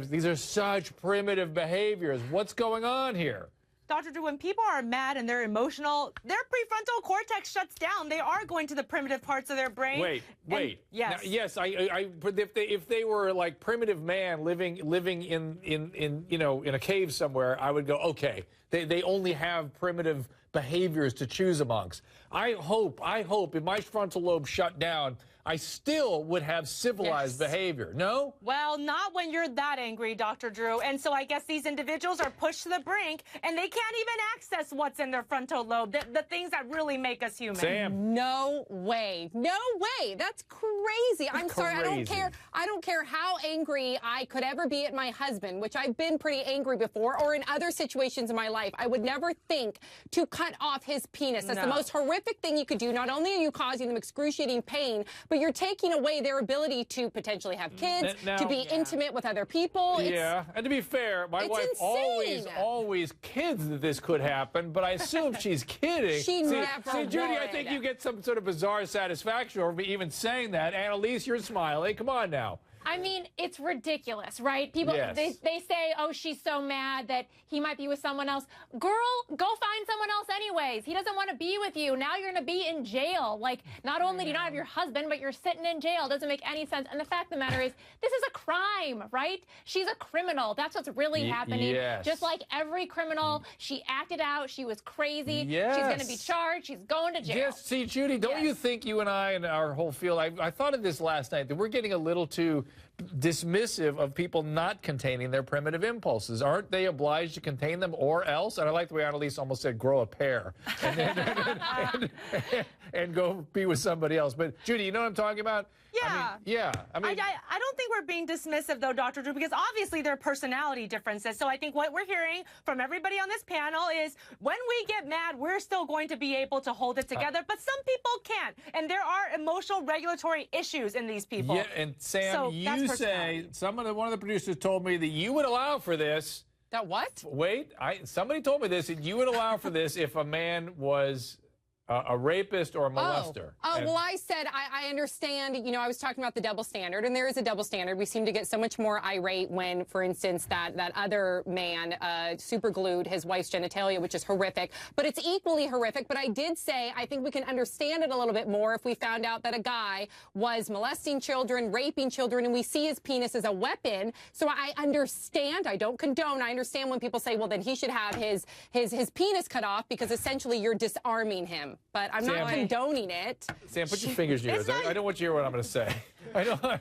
sex. These are such primitive behaviors. What's going on here? Dr. Drew, when people are mad and they're emotional, their prefrontal cortex shuts down. They are going to the primitive parts of their brain. Wait. Yes. Now, yes. But if they were like primitive man living in a cave somewhere, I would go, okay. They only have primitive behaviors to choose amongst. I hope if my frontal lobe shut down, I still would have civilized behavior. No? Well, not when you're that angry, Dr. Drew. And so I guess these individuals are pushed to the brink, and they can't even access what's in their frontal lobe, the things that really make us human. Sam. No way. No way. That's crazy. I'm sorry. I don't care how angry I could ever be at my husband, which I've been pretty angry before, or in other situations in my life. I would never think to cut off his penis. That's the most horrific thing you could do. Not only are you causing them excruciating pain, but you're taking away their ability to potentially have kids, to be intimate with other people. And to be fair, my wife always kids that this could happen, but I assume she's kidding. She never See, Judy, would. I think you get some sort of bizarre satisfaction over me even saying that. Annalise, you're smiling. Come on now. I mean, it's ridiculous, right? People, they say, oh, she's so mad that he might be with someone else. Girl, go find someone else anyways. He doesn't want to be with you. Now you're going to be in jail. Like, not only do you not have your husband, but you're sitting in jail. It doesn't make any sense. And the fact of the matter is, this is a crime, right? She's a criminal. That's what's really happening. Yes. Just like every criminal, she acted out. She was crazy. Yes. She's going to be charged. She's going to jail. Yes, see, Judy, don't you think you and I and our whole field, I thought of this last night, that we're getting a little too dismissive of people not containing their primitive impulses. Aren't they obliged to contain them or else? And I like the way Annalise almost said, grow a pair and go be with somebody else. But, Judy, you know what I'm talking about? Yeah. I mean, I don't think we're being dismissive, though, Dr. Drew, because obviously there are personality differences. So I think what we're hearing from everybody on this panel is when we get mad, we're still going to be able to hold it together. But some people can't. And there are emotional regulatory issues in these people. Yeah, and Sam, you say, one of the producers told me that you would allow for this. That what? Wait, somebody told me this, that you would allow for this if a man was a rapist or a molester. Well, I said I understand. You know, I was talking about the double standard, and there is a double standard. We seem to get so much more irate when, for instance, that other man super glued his wife's genitalia, which is horrific. But it's equally horrific. But I did say I think we can understand it a little bit more if we found out that a guy was molesting children, raping children, and we see his penis as a weapon. So I understand. I don't condone. I understand when people say, well, then he should have his penis cut off because essentially you're disarming him. But I'm not condoning it. Sam, put your fingers in yours. I don't want you to hear what I'm going to say. I know,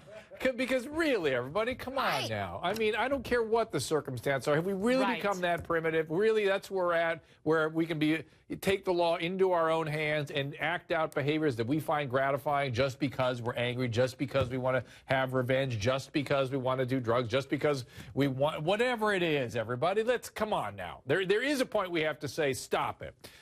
because really, everybody, come on now. I mean, I don't care what the circumstances are. Have we really become that primitive? Really, that's where we're at, where we can take the law into our own hands and act out behaviors that we find gratifying just because we're angry, just because we want to have revenge, just because we want to do drugs, just because we want, whatever it is, everybody, come on now. There is a point we have to say, stop it.